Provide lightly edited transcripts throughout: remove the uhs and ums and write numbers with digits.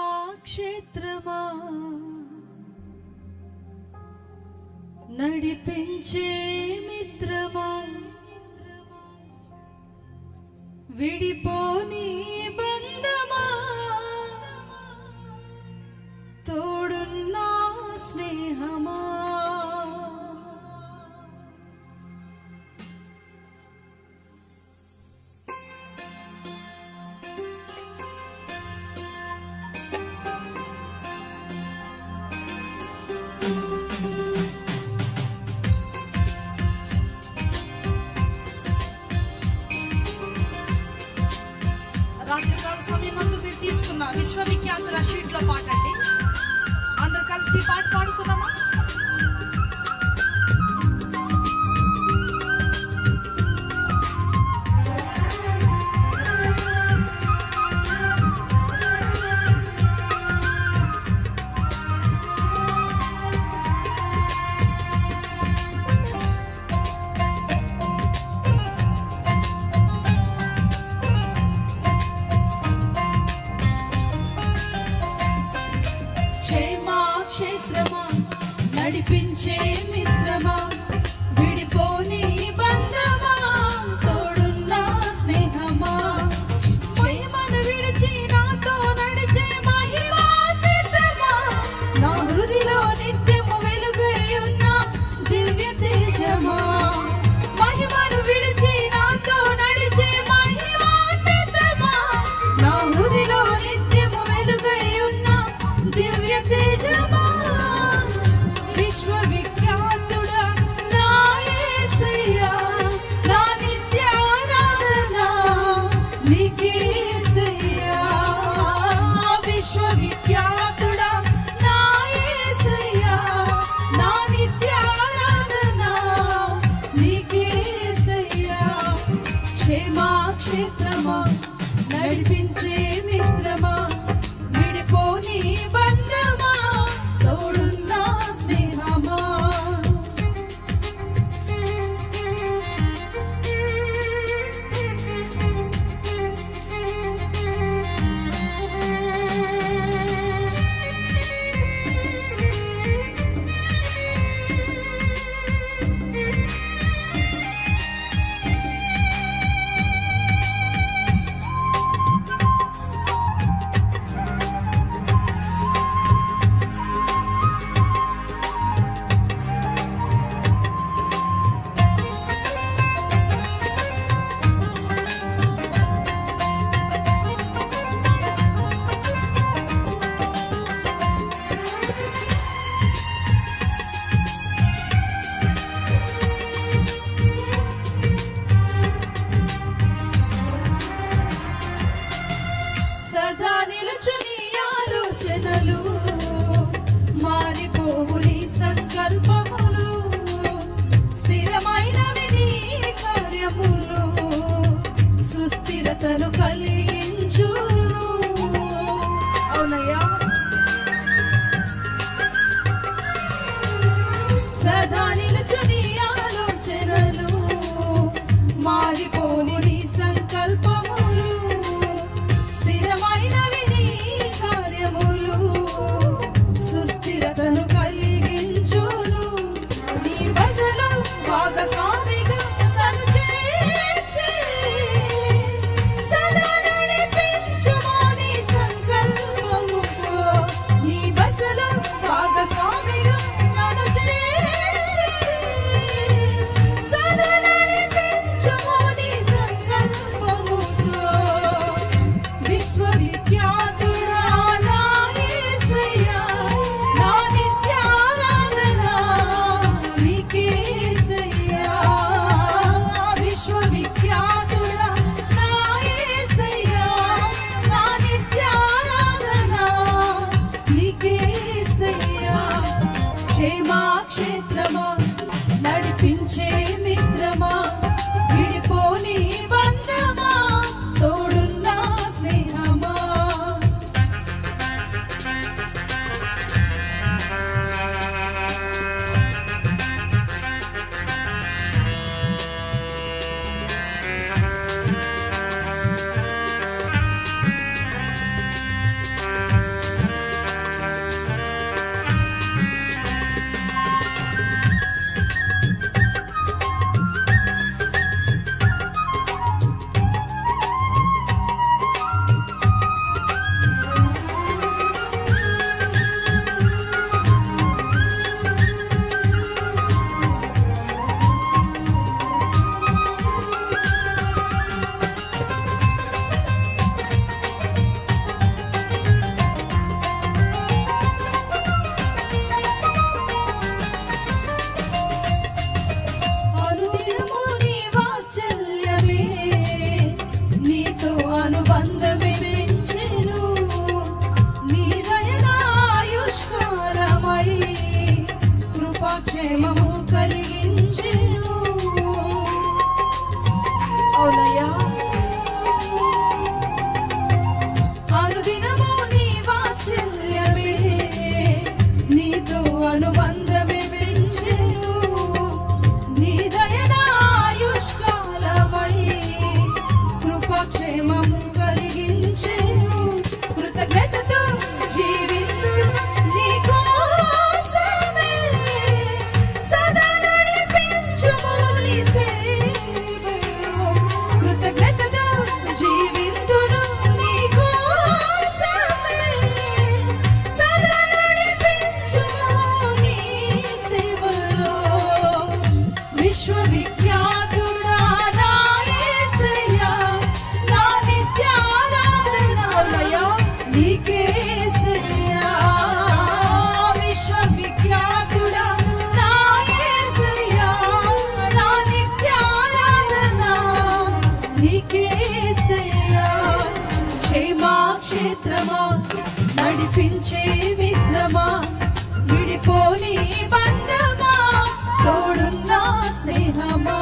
క్షేమాక్షేత్రమా నడిపించే మిత్రమా విడిపోని బంధమా తోడున్నా స్నేహమా రాత్రికాల సమయమందు మీరు తీసుకున్న విశ్వవిఖ్యాతుల షీట్లో పాటండి. అందరూ కలిసి ఈ పాట పాడుకుందామా? క్షేత్రమా నడిపించే మిత్రమా విడిపోని బంధమా తోడున్న స్నేహమా మహిమను విడిచి నాతో నడిచే మహిమాన్వితమా నా హృదిలో నిత్యము వెలుగై ఉన్న దివ్య తేజమా మహిమను విడిచి నాతో నడిచే మహిమాన్వితమా నా హృదిలో నిత్యము వెలుగై ఉన్న దివ్య తేజమా విశ్వవిఖ్యాతుడా నా యేసయ్యా నా నిత్య ఆరాధన నీకేసయ్యా విశ్వవిఖ్యాతుడా నా యేసయ్యా నా నిత్య ఆరాధన నీకేసయ్యా క్షేమాక్షేత్రమా నడిపించే మిత్రమా విడిపోని బంధమా తోడున్న స్నేహమా నీకేసయ్యా. క్షేమాక్షేత్రమా, నడిపించే మిత్రమా, విడిపోని బంధమా, తోడున్న స్నేహమా.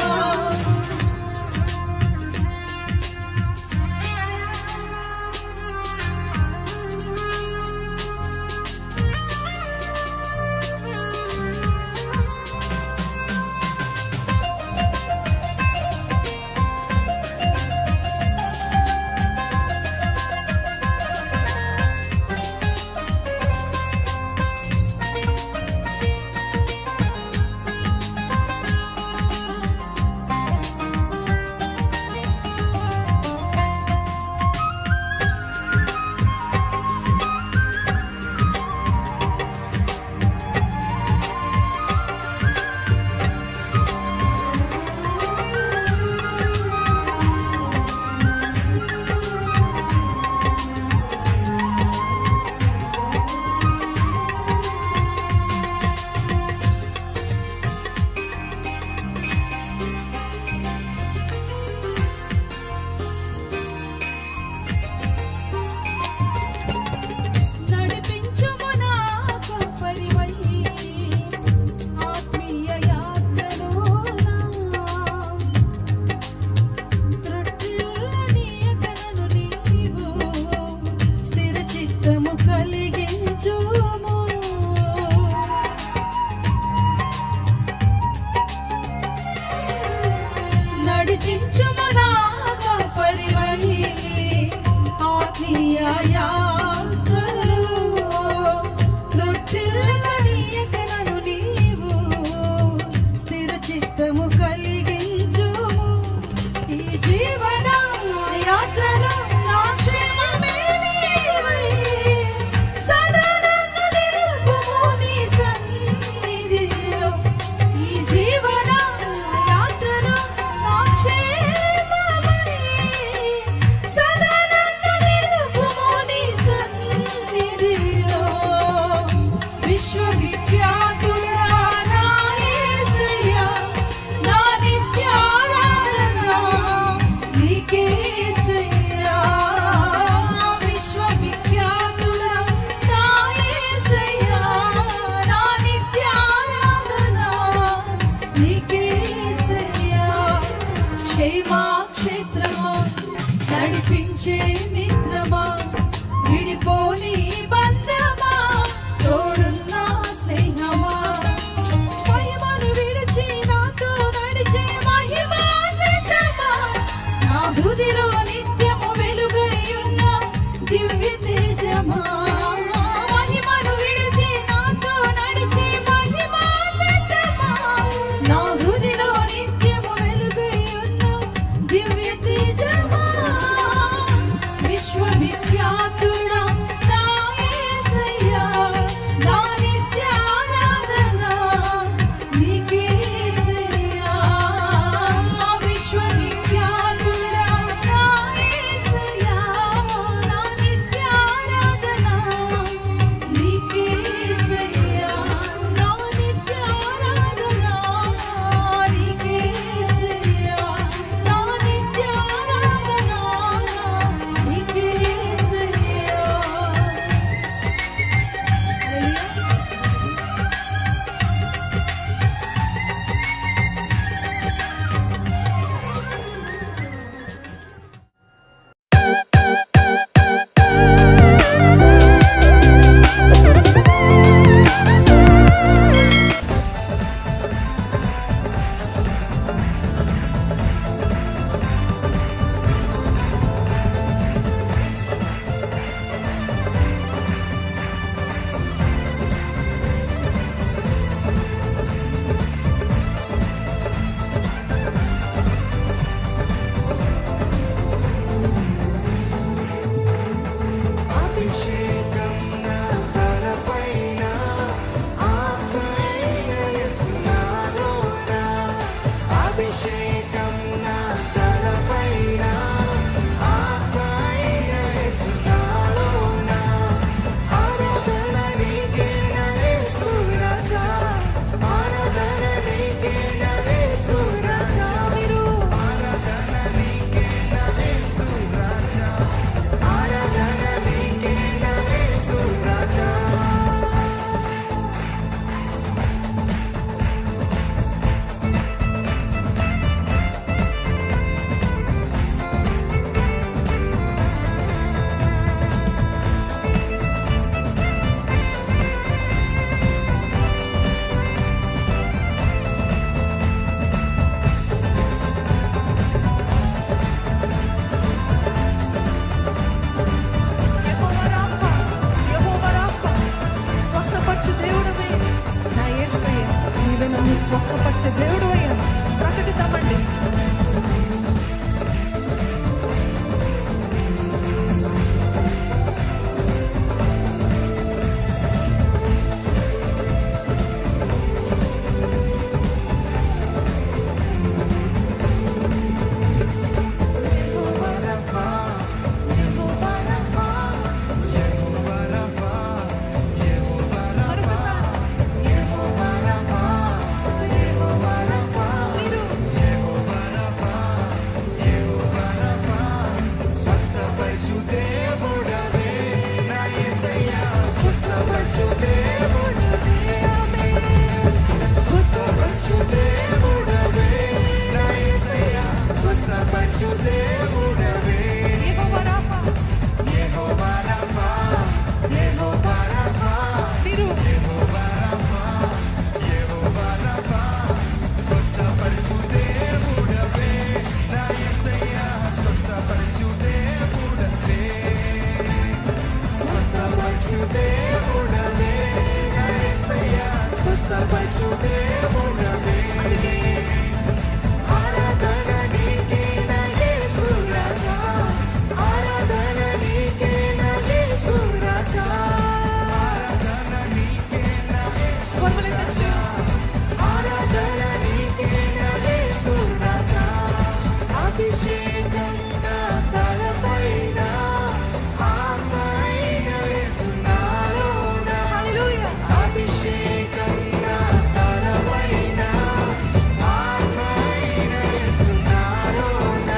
క్షేమాక్షేత్రమా, నడిపించే మిత్రమా, విడిపోని బంధమా, తోడున్న స్నేహమా. మహిమను విడిచి నాతో నడిచే మహిమాన్వితమా, నా హృదిలో నిత్యము వెలుగై ఉన్న దివ్య తేజమా. మహిమను విడిచి నాతో నడిచే మహిమాన్వితమా, నా హృదిలో నిత్యము వెలుగై ఉన్న దివ్య తేజమా. విశ్వవిఖ్యాతుడా నా యేసయ్యా, నా నిత్యారాధన నీకేసయ్యా. విశ్వవిఖ్యాతుడా నా స్వస్థపరచు దేవుడవే స్వస్థపరచు దేవుడవే నా యేసయ్యా స్వస్థపరచు దేవుడవే యెహోవా రాఫా యెహోవా రాఫా యెహోవా రాఫా మీరు యెహోవా రాఫా యెహోవా రాఫా స్వస్థపరచు దేవుడవే నా యేసయ్యా స్వస్థపరచు దేవుడవే స్వస్థపరచు దేవుడవే నా యేసయ్యా స్వస్థపరచు దేవుడవే అందుకే ఆరాధన నీకే నా యేసు రాజా ఆరాధన నీకే నా యేసు రాజా ఆరాధన నీకే నా యేసు స్వరములెత్తచ్చు ఆరాధన నీకే నా యేసు రాజా అభిషేకం నా తలపైన ఆత్మైన యేసు నాలోన హల్లెలూయా అభిషేకం నా తలపైన ఆత్మైన యేసు నాలోన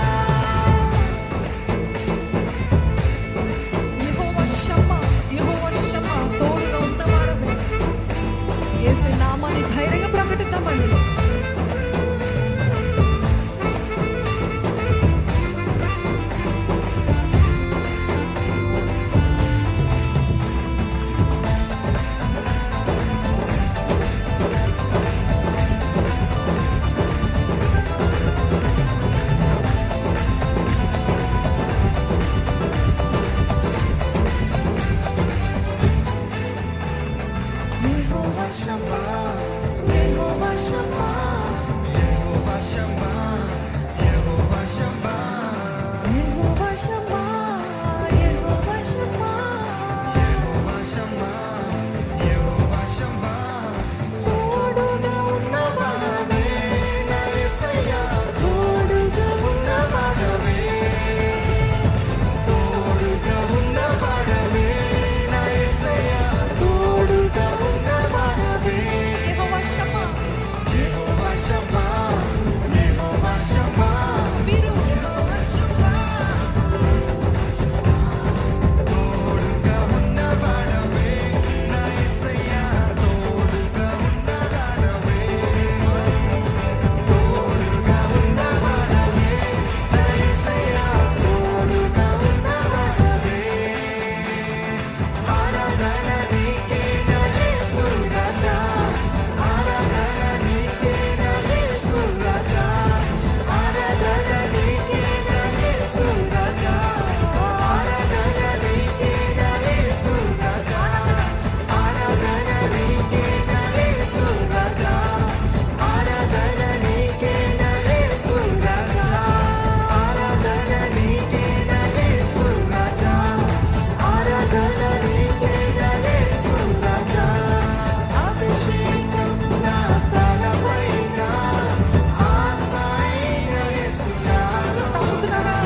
యెహోవా షమ్మా తోడుగా ఉన్నవాడమే యేసు నామాన్ని ధైర్యంగా ప్రకటిద్దామండి యెహోవా షమ్మా యెహోవా షమ్మా యెహోవా షమ్మా యెహోవా షమ్మా యెహోవా షమ్మా యెహోవా షమ్మా యెహోవా షమ్మా యెహోవా షమ్మా తోడుగా ఉన్నవాడవే నా యేసయ్యా తోడుగా ఉన్నవాడవే తోడుగా ఉన్నవాడవే నా యేసయ్యా తోడుగా ఉన్నవాడవే యెహోవా షమ్మా యెహోవా షమ్మా యెహోవా షమ్మా మీరు యెహోవా షమ్మా తోడుగా ఉన్నవాడవే నా యేసయ్యా తోడుగా ఉన్నవాడవే తోడుగా ఉన్నవాడవే నా యేసయ్యా తోడుగా ఉన్నవాడవే ఆరాధన నీకే నా యేసు రాజా ఆరాధన నీకే నా యేసు రాజా ఆరాధన నీకే నా యేసు రాజా ఆరాధన నీకే నా యేసు రాజా ఆరాధన నీకే నా యేసు రాజా ఆరాధన నీకే నా యేసు రాజా ఆరాధన నీకే నా యేసు రాజా ఆరాధన నీకే నా యేసు రాజా అభిషేకం నా తలపైన ఆత్మైన యేసు నాలో నమ్ముతున్నారా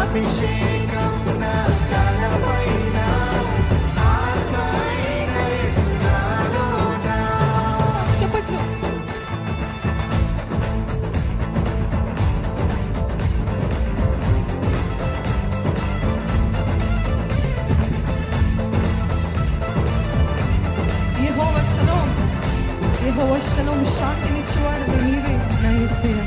అభిషేకం నా తలపైన ఆత్మైన యేసు నాలోన చెప్పట్లు యెహోవా షలోం శాంతినిచ్చేవాడు నీవే నా యేసయ్యా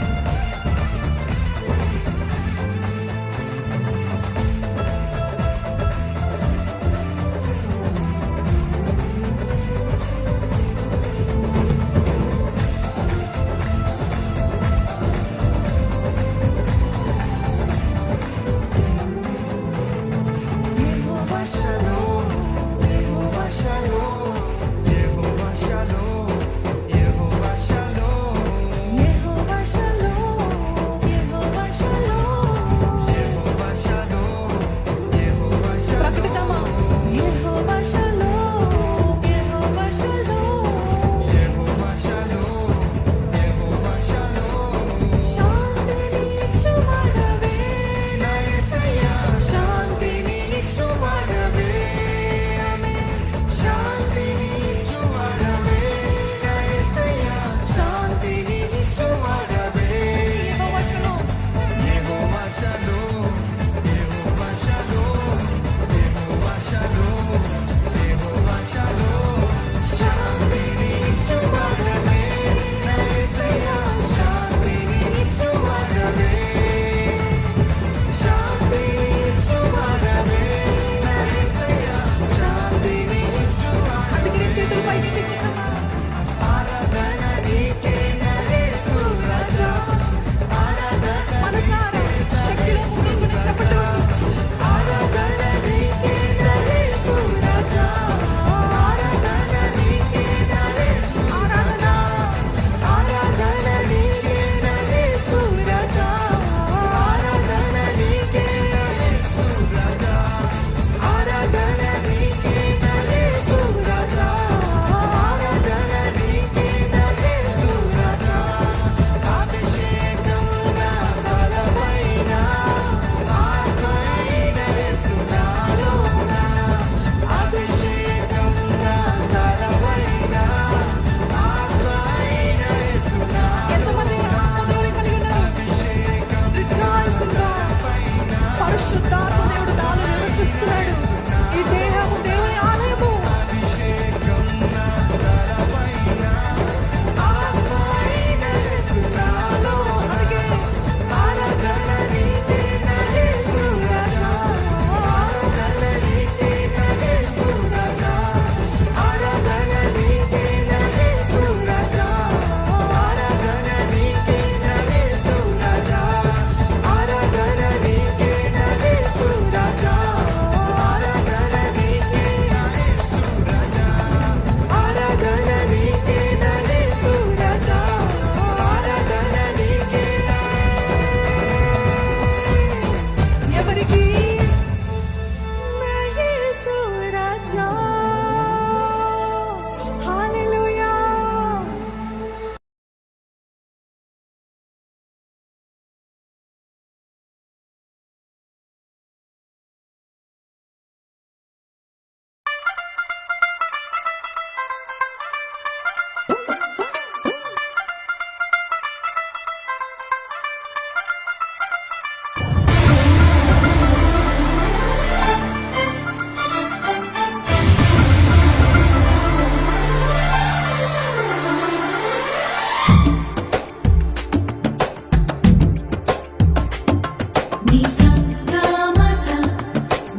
నిసా గమస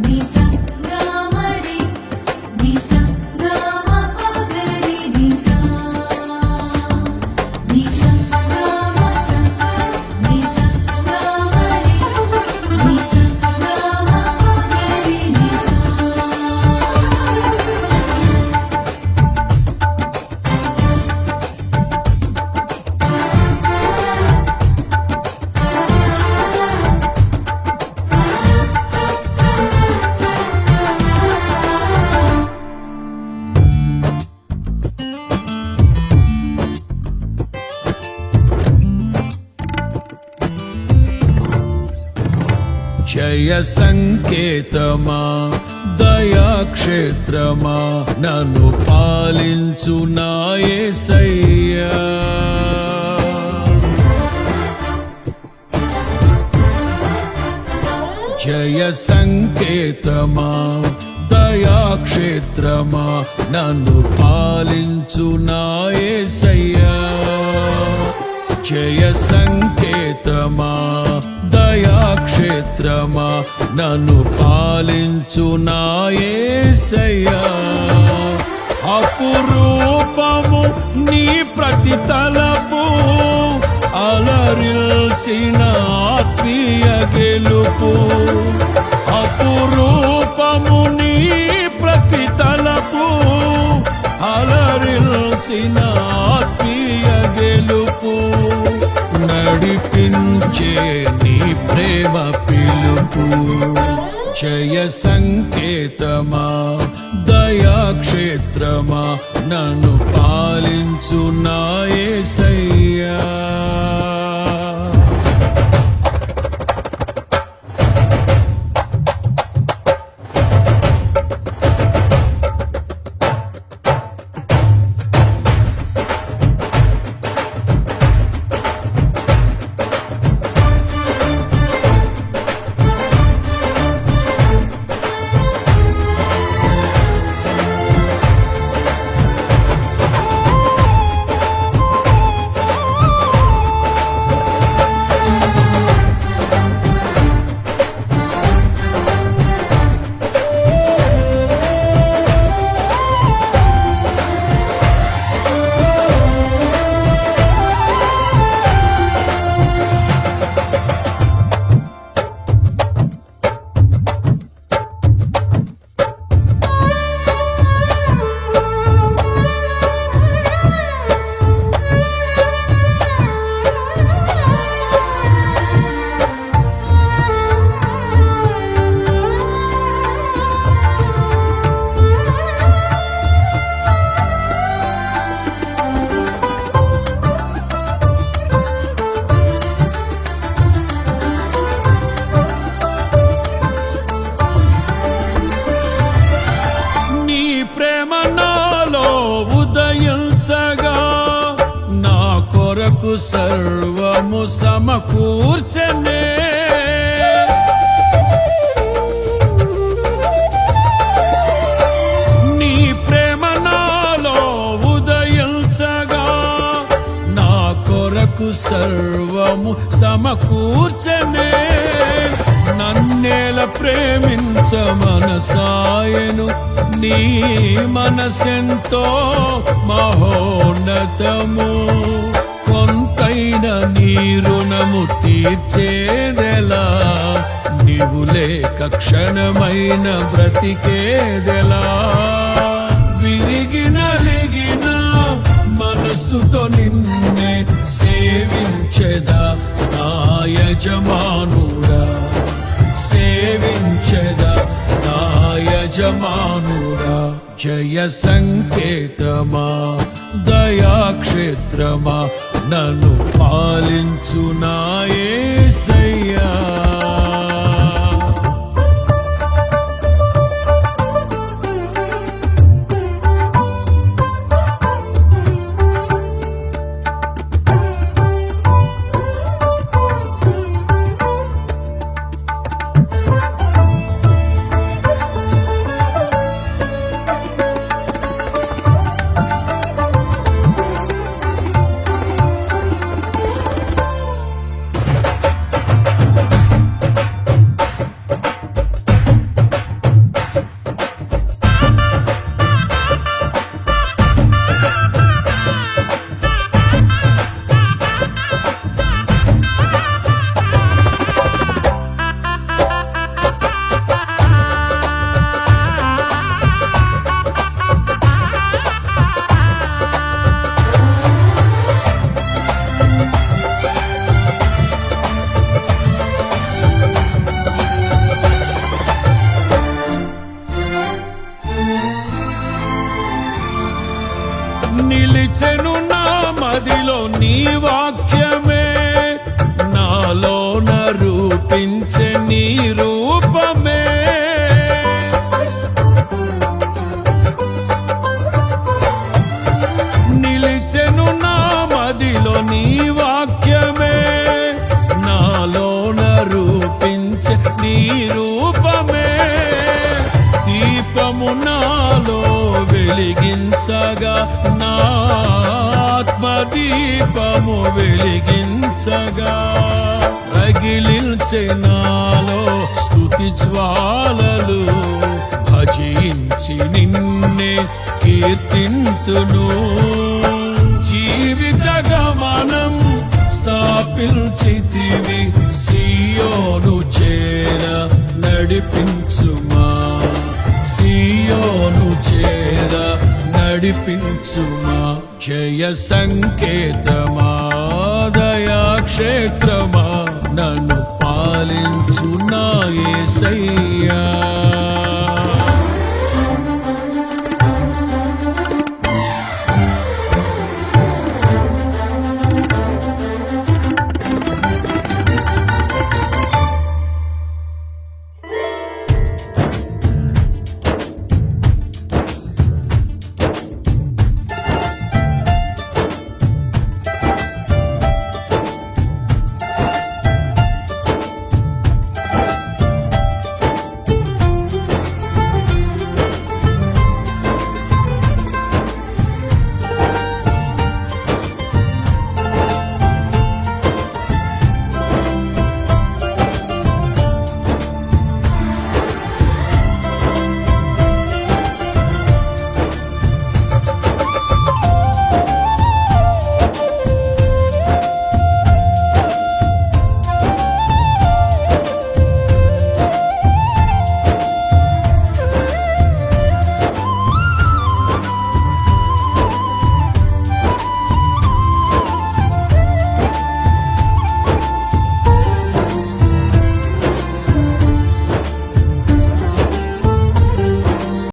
నిసా గమరి నిసా గమ పగరి నిసా నిసా గమస నిసా గమరి నిసా గమ పగరి నిసా. జయ సంకేతమా దయాక్షేత్రమా నన్ను పాలించు నా యేసయ్యా. జయ సంకేతమా దయాక్షేత్రమా నన్ను పాలించు నా యేసయ్యా. జయ సంకేతమా దయాక్షేత్రమా నన్ను పాలించు నా యేసయ్యా. అపురూపము నీ ప్రతి తలపు అలరిల్చిన ఆత్మీయ గెలుపు. అపురూపము నీ ప్రతి తలపు అలరిల్చిన ఆత్మీయ గెలుపు. నడిపించే నీ ప్రేమ పిలుపు. జయ సంకేతమా దయాక్షేత్రమా నన్ను పాలించు నా యేసయ్యా. సర్వము సమకూర్చనే. నీ ప్రేమ నాలో ఉదయించగా నా కొరకు సర్వము సమకూర్చనే. నన్నేల ప్రేమించ మనసాయను నీ మనసెంతో మహోన్నతము. కొంతైన నీ రుణము తీర్చేదెలా, నీవు లేక క్షణమైన బ్రతికేదెలా. విరిగిన లిగిన మనసుతో నిన్నే సేవించెదా నా యజమానుడా. సేవించెదా నా యజమానుడా. జయ సంకేతమా దయాక్షేత్రమా నన్ను పాలించు నా యేసయ్యా. నీ వాక్యమే నాలోన రూపించే నీ రూపమే నిలిచెను నా మదిలో నీ వాక్యమే నాలోన రూపించే నీ రూపమే దీపము నాలో వెలిగించగా నా ఆత్మదీపము వెలిగించగా రగిలించే నాలో స్తుతి జ్వాలలు భజించి నిన్నే కీర్తింతును జీవిత గమనం స్థాపించితివి సియోను చేర నడిపించుమా సియోను చేర నడిపించుమా జయ సంకేతమా దయా క్షేత్రమా నన్ను పాలించు నా యేసయ్యా